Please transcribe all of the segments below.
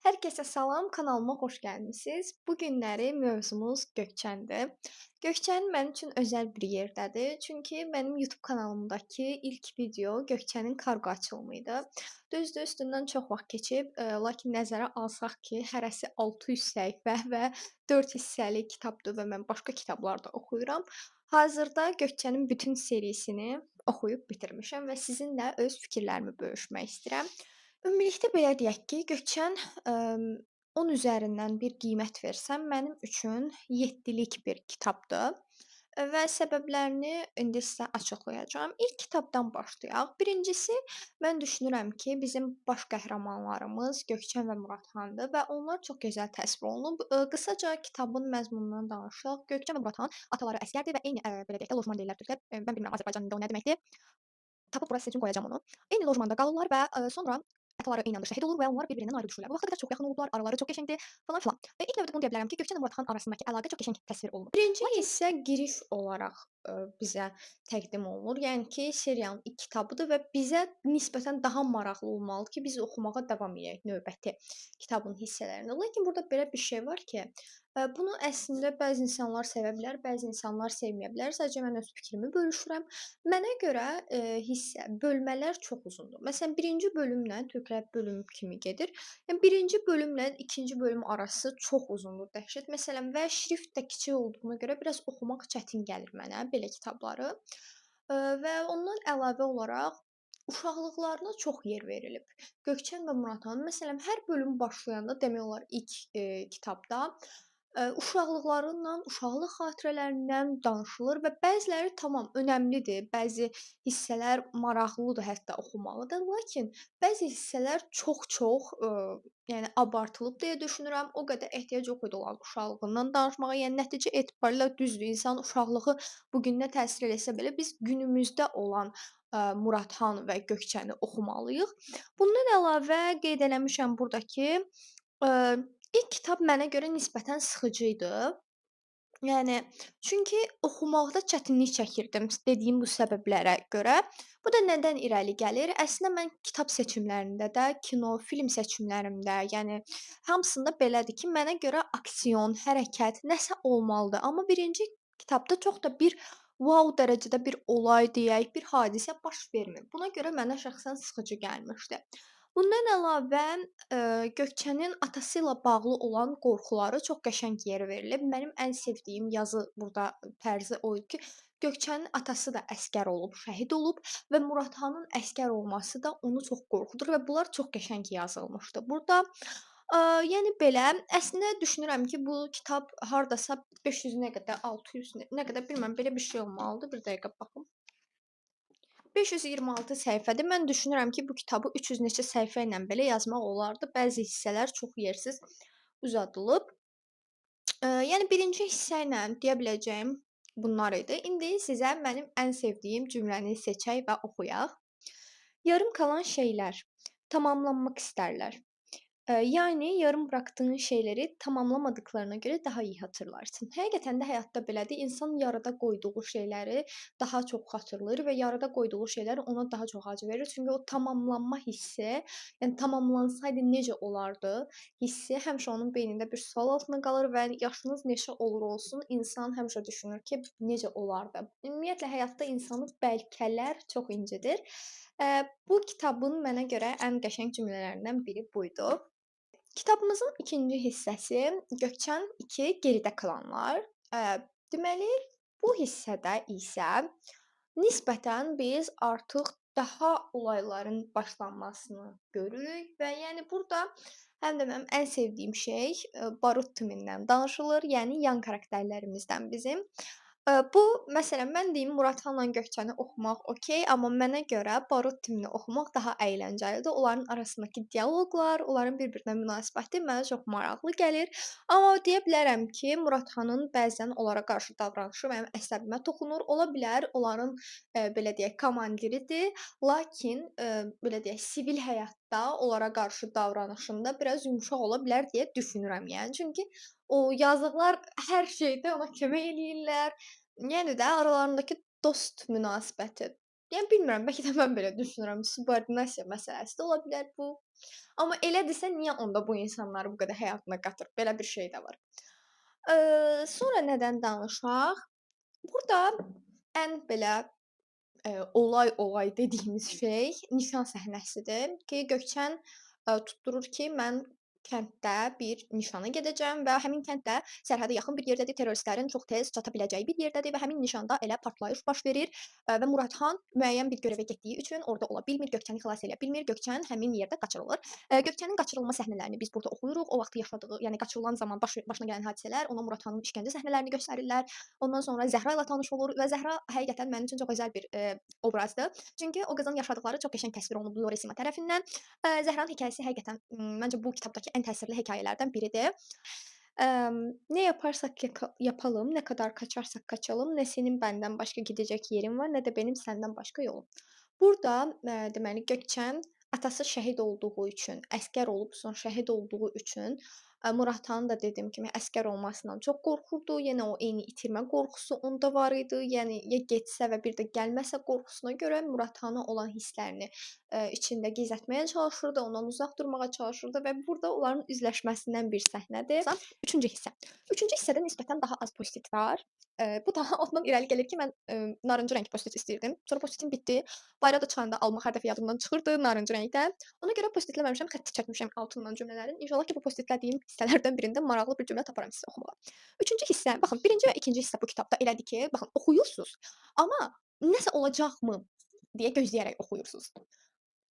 Hər kəsə salam, kanalıma xoş gəlmisiniz. Bu günləri mövzumuz Gökçəndir. Gökçən mənim üçün özəl bir yerdədir. Çünki mənim YouTube kanalımdakı ilk video Gökçənin kargo açılımı idi. Düzdür, üstündən çox vaxt keçib, lakin nəzərə alsaq ki, hərəsi 600 səhifə və 4 hissəli kitabdır və mən başqa kitablar da oxuyuram. Hazırda Gökçənin bütün serisini oxuyub bitirmişəm və sizinlə öz fikirlərimi bölüşmək istəyirəm. Ümumilikdə belə deyək ki, Gökçən 10 üzərindən bir qiymət versəm, mənim üçün 7-lik bir kitabdır və səbəblərini indi sizə açıqlayacağam. İlk kitabdan başlayaq. Birincisi, mən düşünürəm ki, bizim baş qəhrəmanlarımız Gökçən və Muradxandır və onlar çox gözəl təsvir olunub. Qısaca kitabın məzmunundan danışaq. Gökçən və Muradxan ataları əsgərdir və eyni belə deyək də lojman deyirlər türklər. Mən bilmirəm Azərbaycan dilində o nə deməkdir. Tapıb bura sizə üçün qoyacağam onu. Eyni lojmanda qalırlar və sonra ataları eyni anda şəhid olur və onlar bir-birindən ayrı düşürlər. Bu vaxta qədər çox yaxın olublar, araları çox qəşəngdir falan filan. İlk növbədə bunu deyə bilərəm ki, Gökçən və Muradxan arasındakı əlaqə çox qəşəng təsvir olunub. Birinci hissə giriş olaraq bizə təqdim olunur. Yəni ki, serialın ilk kitabıdır və bizə nisbətən daha maraqlı olmalıdır ki, biz oxumağa davam edək növbəti kitabın hissələrini. Lakin burada belə bir şey var ki, bunu əslində bəzi insanlar sevə bilər, bəzi insanlar sevməyə bilər. Sadəcə mən öz fikrimi bölüşürəm. Mənə görə, bölmələr çox uzundur. Məsələn, 1-ci bölümlə türklər bölüm kimi gedir. Yəni 1-ci bölümlə 2-ci bölüm arası çox uzundur, dəhşət. Məsələn, və şrift də kiçik olduğuna görə biraz oxumaq çətin gəlir mənə belə kitabları. Və ondan əlavə olaraq uşaqlıqlarına çox yer verilib. Gökçən və Muradxanın məsələn, hər bölüm başlayanda demək olar ilk, kitabda uşaqlıqlarından, uşaqlıq xatirələrindən danışılır və bəziləri tamam önəmlidir, bəzi hissələr maraqlıdır hətta oxumalıdır. Lakin bəzi hissələr çox-çox, yəni abartılıb deyə düşünürəm. O qədər ehtiyac yox idi onların uşaqlığından danışmağa. Yəni nəticə etibarilə düzdür, insan uşaqlığı bu gününə təsir eləsə belə biz günümüzdə olan Muradxan və Gökçəni oxumalıyıq. Bundan əlavə qeyd eləmişəm burda ki, ilk kitab mənə görə nisbətən sıxıcı idi. Yəni, çünki oxumaqda çətinlik çəkirdim dediyim bu səbəblərə görə. Bu da nədən irəli gəlir? Əslində mən kitab seçimlərində də, kino, film seçimlərimdə, yəni hamısında belədir ki, mənə görə aksiyon, hərəkət, nəsə olmalıdır. Amma 1-ci kitabda çox da bir wow dərəcədə bir olay deyək, bir hadisə baş vermir. Buna görə mənə şəxsən sıxıcı gəlmişdi. Bundan əlavə, Gökçənin atası ilə bağlı olan qorxuları çox qəşəng yer verilib. Mənim ən sevdiyim yazı burda tərzi o idi ki, Gökçənin atası da əsgər olub, şəhid olub və Muradxanın əsgər olması da onu çox qorxudur və bunlar çox qəşəng yazılmışdı. Burda, yəni belə, əslində düşünürəm ki, bu kitab hardasa 500 nə qədər, 600 nə qədər bilmirəm, belə bir şey olmalıdır. Bir dəqiqə baxım. 526 səhifədir. Mən düşünürəm ki, bu kitabı 300 neçə səhifə ilə belə yazmaq olardı. Bəzi hissələr çox yersiz uzadılıb. Yəni 1-ci hissə ilə deyə biləcəyim bunlar idi. İndi sizə mənim ən sevdiyim cümləni seçək və oxuyaq. Yarım qalan şeylər tamamlanmaq istərlər. Yəni yarım buraxdığın şeyləri tamamlamadıqlarına görə daha iyi hatırlarsın. Həqiqətən də həyatda belədir. İnsan yarıda qoyduğu şeyləri daha çox xatırlayır və yarıda qoyduğu şeylər ona daha çox acı verir. Çünki o tamamlanma hissi, yəni tamamlansaydı necə olardı hissi həmişə onun beynində bir sual altında qalır və yaşınız neçə olur olsun, insan həmişə düşünür ki, necə olardı. Ümumiyyətlə həyatda insanı bəlkələr çox incidir. Bu kitabın mənə görə ən qəşəng cümlələrindən biri buydu. Kitabımızın ikinci hissəsi Gökçən 2 Geridə qalanlar. Deməli, bu hissədə isə nisbətən biz artıq daha olayların başlanmasını görürük və yəni burada həm də mənim ən sevdiyim şey Barut timindən danışılır, yəni yan karakterlərimizdən bizim. Bu məsələn mən deyim Muradxanla Gökçəni oxumaq okey, amma mənə görə Barut timini oxumaq daha əyləncəlidir. Onların arasındakı dialoqlar, onların bir-birinə münasibəti mənə çox maraqlı gəlir. Amma deyə bilərəm ki, Muradxanın bəzən onlara qarşı davranışı mənim əsəbimə toxunur. Ola bilər onların belə deyək komandiridir, lakin belə deyək sivil həyatda onlara qarşı davranışında biraz yumşaq ola bilər deyə düşünürəm. Yəni çünki o yazıqlar hər şeydə ona kömək eləyirlər. Yəni də aralarındakı dost münasibəti Yəni bilmirəm, bəlkə də mən belə düşünürəm. Subordinasiya məsələsi də ola bilər bu. Amma elədirsə niyə onda bu insanları bu qədər həyatına qatır? Belə bir şey də var. Sonra nədən danışaq? Burada ən belə olay dediyimiz şey nişan səhnəsidir ki, Gökçən tutturur ki, mən kənddə bir nişana gedəcəm və həmin kənd də sərhədə yaxın bir yerdədir, terroristlərin çox tez çata biləcəyi bir yerdədir və həmin nişanda elə partlayış baş verir və Muradxan müəyyən bir görevə getdiyi üçün orada ola bilmir, Gökçəni xilas eləyə bilmir, Gökçən həmin yerdə qaçırılır. Gökçənin qaçırılma səhnələrini biz burada oxuyuruq. O vaxt yaşadığı, yəni qaçırılan zaman başına gələn hadisələr, ona Muradxanın işgəncə səhnələrini göstərirlər. Ondan sonra Zəhra ilə tanış olur və Zəhra həqiqətən mənim üçün çox gözəl bir obrazdır. Çünki o qızın yaşadıkları çox qəşəng təsvir olunub Lore Sima tərəfindən. Zəhranın hekayəsi həqiqətən məncə bu kitabdakı ən təsirli hekayələrdən biridir. Ne yaparsak yapalım, ne kadar kaçarsak kaçalım, ne senin benden başqa gedəcək yerin var, nə də benim səndən başqa yolum. Burada deməli Gökçən atası şəhid olduğu üçün, əsgər olub sonra şəhid olduğu üçün Muradxanın da dediyim kimi əsgər olmasından çox qorxurdu. Yenə o eyni itirmə qorxusu onda var idi. Yəni ya getsə və bir də gəlməsə qorxusuna görə Muradxana olan hisslərini içində gizlətməyə çalışırdı, ondan uzaq durmağa çalışırdı və burada onların üzləşməsindən bir səhnədir. Üçüncü hissə. Üçüncü hissədə nisbətən daha az post-it var. Bu da ondan irəli gəlir ki, mən narıncı rəng post-it istəyirdim. Sonra post-itim bitdi. Bayıra da çıxanda almaq hər dəfə yadımdan çıxırdı narıncı rəngdə. Ona görə post-itləməmişəm, xətt çəkmişəm altından cümlələrin. İnşallah ki, bu post-itlədiyim hissələrdən birində maraqlı bir cümlə taparam sizə oxumağa. Üçüncü hissə, baxın, birinci və ikinci hissə bu kitabda elədir ki, baxın, oxuyursunuz, amma nəsə olacaqmı deyə gözləyərək oxuyursunuz.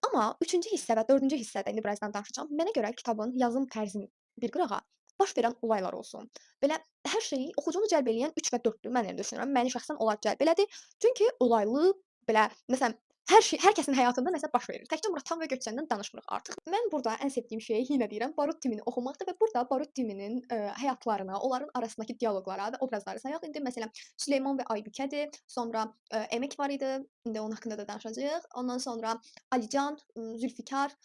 Amma üçüncü hissə və dördüncü hissədə indi birazdan danışacağam. Mənə görə kitabın yazım tərzini bir qırağa, baş verən olaylar olsun. Belə hər şeyi oxucunu cəlb eləyən 3 və 4-dür. Mən elə düşünürəm. Məni şəxsən onlar cəlb elədi. Çünki olaylı, belə məsələn, hər kəsin həyatında nəsə baş verir. Təkcə Muradxan və Gökçəndən danışmırıq artıq. Mən burada ən sevdiyim şey yenə deyirəm, Barut timini oxumaqdır və burada Barut timinin həyatlarına, onların arasındakı dialoqlara və obrazları sayaq. İndi məsələn Süleyman və Aybikədir. Sonra Əmək var idi. İndi onun haqqında da danışacağıq. Ondan sonra Alican, Zülfikar,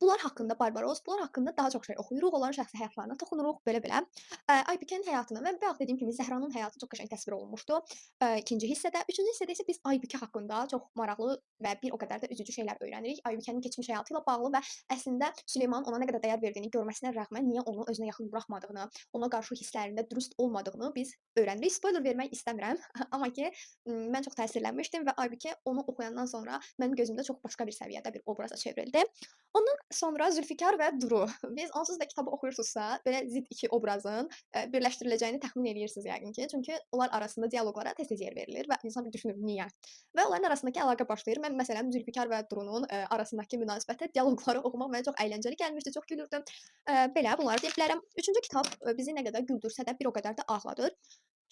bunlar haqqında Barbaros, bunlar haqqında daha çox şey oxuyuruq, onların şəxsi həyatlarına toxunuruq, belə-belə. Aybikənin həyatını və bayaq dediyim kimi Zəhranın həyatı çox qəşəng təsvir olunmuşdu ikinci hissədə. Üçüncü hissədə isə biz Aybikə haqqında çox maraqlı və bir o qədər də üzücü şeylər öyrənirik. Aybikənin keçmiş həyatı ilə bağlı və əslində Süleymanın ona nə qədər dəyər verdiyini görməsinə rəğmən niyə onu özünə yaxın buraxmadığını, ona qarşı hisslərində dürüst olmadığını biz öyrənirik. Spoiler vermək istəmirəm, amma ki, mən çox təsirlənmişdim və Aybikə onu oxuyandan sonra mənim gözümdə çox başqa bir səviyyədə bir obraza çevrildi. Ondan sonra Zülfikar və Duru. Biz onsuz da kitabı oxuyursunuzsa, belə zidd iki obrazın birləşdiriləcəyini təxmin eləyirsiniz yəqin ki. Çünki onlar arasında dialoqlara tez-tez yer verilir və insan bir düşünür niyə? Və onların arasındakı əlaqə başlayır. Mən məsələn Zülfikar və Durunun arasındakı münasibətdə dialoqları oxumaq mənə çox əyləncəli gəlmişdi, çox gülürdüm. Belə bunları deyə bilərəm. Üçüncü kitab bizi nə qədər güldürsə də bir o qədər də ağladır.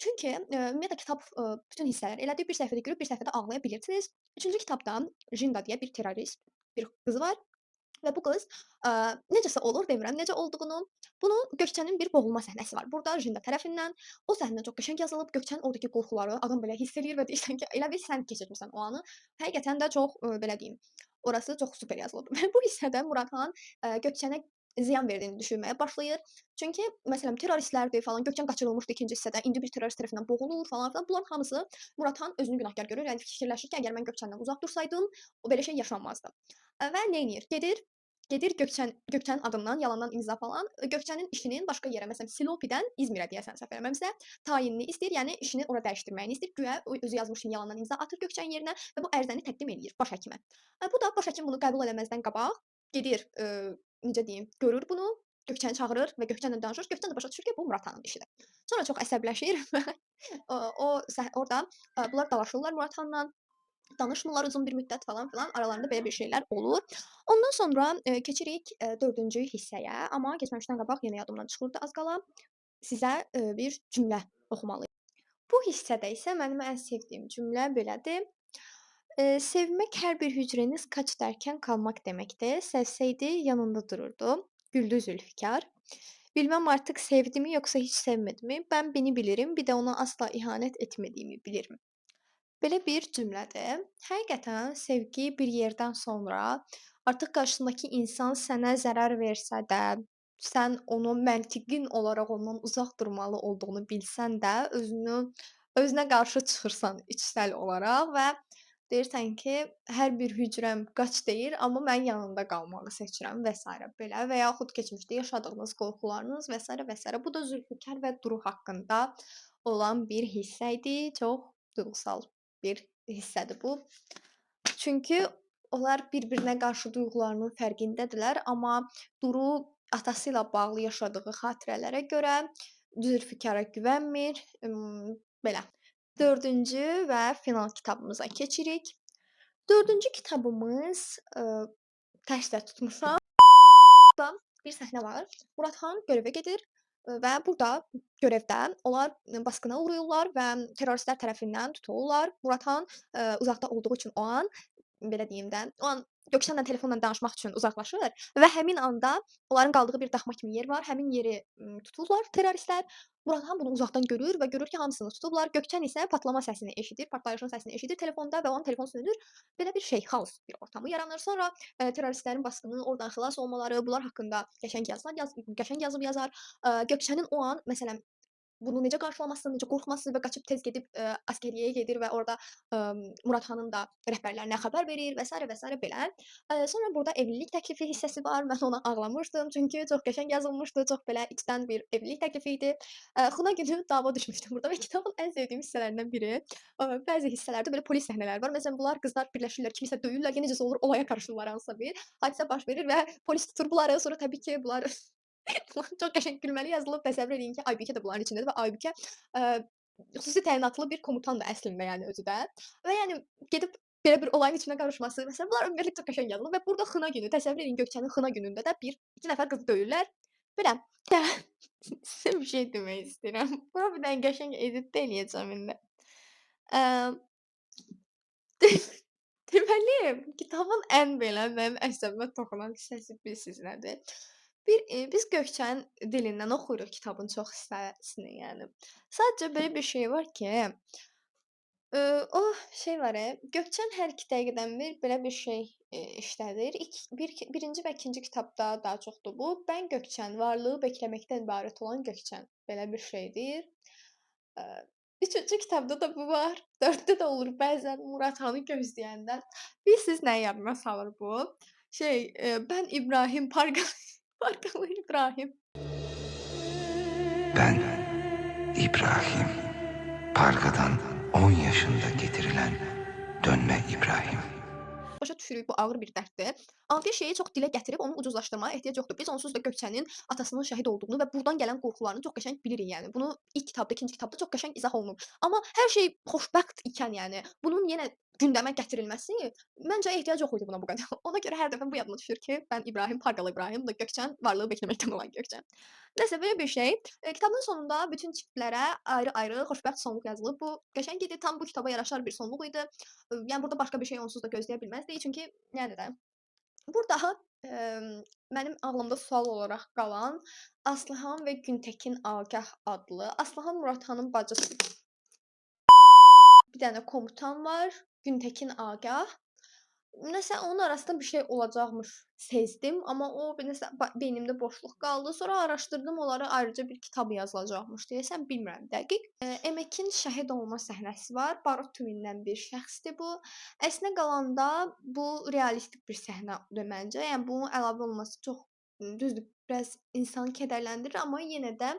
Çünki ümumiyyətlə kitab bütün hissələr elədir. Bir səhifədə gülüb, bir səhifədə ağlaya bilirsiniz. Üçüncü kitabda Jinda deyə bir terrorist, bir qız var. Və bu qız, necəsə olur, demirəm necə olduğunu, bunun Gökçənin bir boğulma səhnəsi var. Burada Jinda tərəfindən o səhnə çox qəşəng yazılıb. Gökçənin oradakı qorxuları adam belə hiss eləyir və deyirsən ki, elə bil sən keçirmisən o anı. Həqiqətən də çox, belə deyim, orası çox super yazılıb. Və bu hissədə Muradxan, Gökçənə ziyan verdiyini düşünməyə başlayır. Çünki məsələn terroristlərdir falan, Gökçən qaçırılmışdı ikinci hissədə, indi bir terrorist tərəfindən boğulur falan filan. Bunların hamısı Muradxan özünü günahkar görür. Yəni fikirləşir ki, əgər mən Gökçəndən uzaq dursaydım, o belə şey yaşanmazdı. Və neyniyir? Gedir Gökçənin adından yalandan imza falan, Gökçənin işinin başqa yerə, məsələn, Silopidən İzmirə deyəsən səhv eləmirəmsə, tayinini istəyir, yəni işini ora dəyişdirməyini istəyir. Guya o özü yazmış kimi yalandan imza atır Gökçənin yerinə və bu ərizəni təqdim eləyir baş həkimə. Bu da baş həkim bunu qəbul eləməzdən qabaq gedir, necə deyim, görür bunu, Gökçəni çağırır və Gökçənlə danışır. Gökçən də başa düşür ki, bu Muradxanın işidir. Sonra çox əsəbləşir və orada bunlar dalaşırlar Muradxanla. Danışmırlar uzun bir müddət falan filan. Aralarında belə bir şeylər olur. Ondan sonra keçirik 4-cü hissəyə. Amma keçməmişdən qabaq yenə yadımdan çıxırdı az qala. Sizə bir cümlə oxumalıyam. Bu hissədə isə mənim ən sevdiyim cümlə belədir. Sevmək hər bir hücreniz kaç dərkən qalmaq deməkdir. Sevsəydi yanında dururdu. Güldü Zülfikar. Bilmem artık sevdi mi yoksa hiç sevmedi mi? Ben beni bilirim, bir de ona asla ihanet etmediğimi bilirim. Belə bir cümlədir. Həqiqətən sevgi bir yerdən sonra artıq qarşındakı insan sənə zərər versə də, sən onu məntiqin olaraq ondan uzaq durmalı olduğunu bilsən də, özünə qarşı çıxırsan içsəl olaraq və deyirsən ki, hər bir hücrəm qaç deyir, amma mən yanında qalmağı seçirəm və sairə belə və yaxud keçmişdə yaşadığınız qorxularınız və sairə və sairə. Bu da Zülfikar və Duru haqqında olan bir hissə idi. Çox duygusal bir hissədir bu. Çünki onlar bir-birinə qarşı duyğularının fərqindədirlər, amma Duru atası ilə bağlı yaşadığı xatirələrə görə Zülfikara güvənmir. Belə. 4-cü və final kitabımıza keçirik. 4-cü kitabımız, tərsdə tutmuşam. Burada bir səhnə var. Muradxan görevə gedir və burada görevdə onlar basqına uğrayırlar və terroristlər tərəfindən tutulurlar. Muradxan uzaqda olduğu üçün o an belə deyim də, o an Gökçənlə telefonla danışmaq üçün uzaqlaşır və həmin anda onların qaldığı bir daxma kimi yer var. Həmin yeri tuturlar terroristlər. Muradxan bunu uzaqdan görür və görür ki, hamısını tutublar. Gökçən isə patlama səsini eşidir, partlayışın səsini eşidir telefonda və onun telefonu sönür. Belə bir şey, xaos bir ortamı yaranır. Sonra terroristlərin basqının oradan xilas olmaları, bunlar haqqında qəşəng yazıb yazar. Gökçənin o an məsələn bunu necə qarşılaması, necə qorxması və qaçıb tez gedib əsgəriyyəyə gedir və orada Muradxanın da rəhbərlərinə xəbər verir və sairə və sairə belə. Sonra burada evlilik təklifi hissəsi var. Mən ona ağlamışdım, çünki çox qəşəng yazılmışdı, çox belə içdən bir evlilik təklifi idi. Xına günü dava düşmüşdü burada və kitabın ən sevdiyim hissələrindən biri. Bəzi hissələrdə belə polis səhnələri var. Məsələn, bunlar qızlar birləşirlər, kimisə döyürlər, ya necəsə olur, olaya qarışırlar hansısa bir. Hadisə baş verir və polis tutur bunları. Sonra təbii ki, bunlar çox qəşəng gülməli yazılıb. Təsəvvür eləyin ki, Aybikə də bunların içindədir və Aybikə xüsusi təyinatlı bir komutandır əslində, yəni özü də. Və yəni gedib belə bir olayın içinə qarışması, məsələn, bunlar ümumiyyətlə çox qəşəng yazılıb və burada xına günü, təsəvvür eləyin Gökçənin xına günündə də 2 nəfər qızı döyürlər. Belə. Sizə bir şey demək istəyirəm. Buna bir dənə qəşəng edit də eləyəcəm indi. Deməli, kitabın ən belə mənim əsəbimə toxunan hissəsi bilirsiz nədir? Biz Gökçənin dilindən oxuyuruq kitabın çox hissəsini, yəni. Sadəcə belə bir şey var ki, o şey var Gökçən hər 2 dəqiqədən bir belə bir şey işlədir. Birinci və ikinci kitabda daha çoxdur bu. Mən Gökçən, varlığı bekləməkdən ibarət olan Gökçən. Belə bir şeydir. Üçüncü kitabda da bu var. 4-də də olur bəzən Muradxanı gözləyəndə. Bilirsiz nəyi yadıma salır bu? Ben İbrahim, Pargalı İbrahim. Ben İbrahim, Pargadan 10 yaşında getirilen dönme İbrahim. Başa düşürük, bu ağır bir dərddir. Antiyə şeyi çox dilə gətirib onu ucuzlaşdırmağa ehtiyac yoxdur. Biz onsuz da Gökçənin atasının şəhid olduğunu və burdan gələn qorxularını çox qəşəng bilirik, yəni. Bunu ilk kitabda, ikinci kitabda çox qəşəng izah olunub. Amma hər şey xoşbəxt ikən, yəni, bunun yenə gündəmə gətirilməsi məncə ehtiyac yox idi buna bu qədər. Ona görə hər dəfə bu yadıma düşür ki, ben İbrahim, Pargalı İbrahim, bu da Gökçən, varlığı bekləməkdən olan Gökçən. Nəsə belə bir şey. Kitabın sonunda bütün çiftlərə ayrı-ayrı xoşbəxt sonluq yazılıb. Bu qəşəng idi, tam bu kitaba yaraşar bir sonluq idi. Yəni burada başqa bir şey onsuz da gözləyə bilməzdik. Çünki yəni də burada mənim ağlımda sual olaraq qalan Aslıhan və Güntəkin Agah adlı, Aslıhan Muradxanın bacısı bir dənə komutan var, Güntəkin Agah. Nəsə onun arasında bir şey olacaqmış sezdim, amma o nəsə beynimdə boşluq qaldı. Sonra araşdırdım, onlara ayrıca bir kitab yazılacaqmış deyəsən, bilmirəm dəqiq. Əməkin şəhid olma səhnəsi var. Barut tüvindən bir şəxsdir bu. Əslinə qalanda bu realistik bir səhnədir məncə. Yəni bunun əlavə olması çox düzdür, biraz insanı kədərləndirir, amma yenə də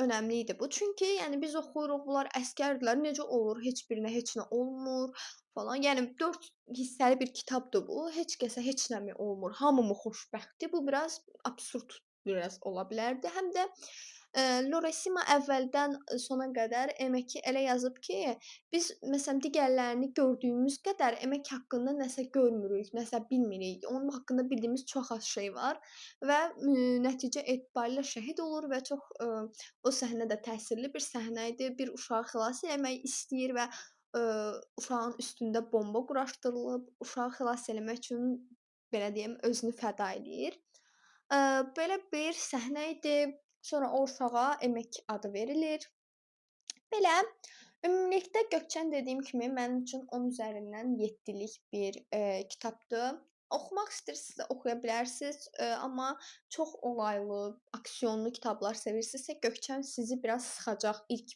önəmli idi bu. Çünki yəni biz oxuyuruq, bunlar əsgərdirlər, necə olur, heç birinə heç nə olmur falan. Yəni 4 hissəli bir kitabdır bu. Heç kəsə heç nəmi olmur. Hamı mı xoşbəxtdir? Bu biraz absurd biraz ola bilərdi. Həm də Loresima əvvəldən sona qədər Əməki elə yazıb ki, biz məsələn digərlərini gördüyümüz qədər Əmək haqqında nəsə görmürük, nəsə bilmirik. Onun haqqında bildiyimiz çox az şey var və nəticə etibarilə şəhid olur və çox o səhnə də təsirli bir səhnə idi. Bir uşağı xilas etmək istəyir və uşağın üstündə bomba quraşdırılıb, uşağı xilas eləmək üçün belə deyim, özünü fəda eləyir. Belə bir səhnə idi. Sonra o uşağa Əmək adı verilir. Belə ümumilikdə Gökçən dediyim kimi mənim üçün 10 üzərindən 7-lik bir kitabdır. Oxumaq istəyirsinizsə oxuya bilərsiniz, amma çox olaylı, aksiyonlu kitablar sevirsinizsə Gökçən sizi biraz sıxacaq ilk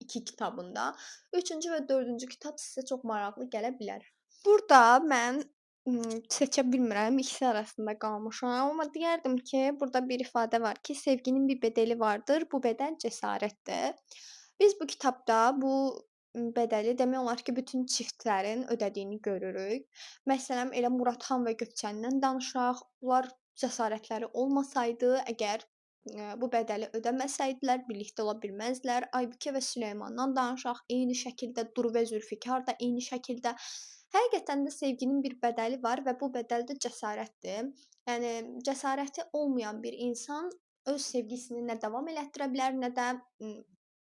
2 kitabında. 3-cü və 4-cü kitab sizə çox maraqlı gələ bilər. Burada mən seçə bilmirəm, ikisi arasında qalmışam, amma deyərdim ki, burada bir ifadə var ki, sevginin bir bədəli vardır, bu bədəl cəsarətdir. Biz bu kitabda bu bədəli demək olar ki, bütün çiftlərin ödədiyini görürük. Məsələn, elə Muradxan və Gövçəndən danışaq. Onlar cəsarətləri olmasaydı, əgər bu bədəli ödəməsəydilər, birlikdə ola bilməzdilər. Aybikə və Süleymandan danışaq. Eyni şəkildə Duru və Zülfikar da eyni şəkildə. Həqiqətən də sevginin bir bədəli var və bu bədəl də cəsarətdir. Yəni cəsarəti olmayan bir insan öz sevgisini nə davam elətdirə bilər, nə də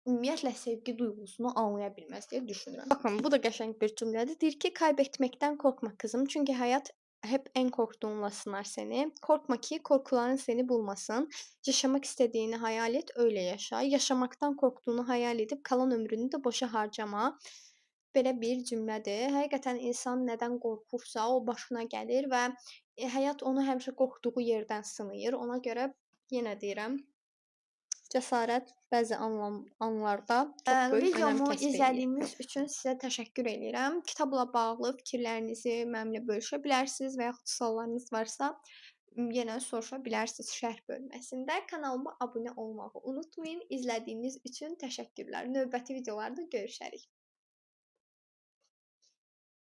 ümumiyyətlə sevgi duyğusunu anlaya bilməz deyə düşünürəm. Baxın, bu da qəşəng bir cümlədir. Deyir ki, kaybetməkdən qorxma kızım, çünki həyat hep en korktuğunla sınar seni. Korkma ki korkuların seni bulmasın. Yaşamak istediğini hayal et, öyle yaşa. Yaşamaktan korktuğunu hayal edip kalan ömrünü də boşa harcama. Belə bir cümlədir. Həqiqətən insan nədən qorxursa, o başına gəlir və həyat onu həmişə qorxduğu yerdən sınayır. Ona görə yenə deyirəm, cəsarət bəzi anlarda çox böyük önəm Videomu kəsb eləyir. izlədiyiniz üçün sizə təşəkkür edirəm. Kitabla bağlı fikirlərinizi mənimlə bölüşə bilərsiniz və yaxud suallarınız varsa yenə soruşa bilərsiniz şərh bölməsində. Kanalıma abunə olmağı unutmayın. İzlədiyiniz üçün təşəkkürlər. Növbəti videolarda görüşərik.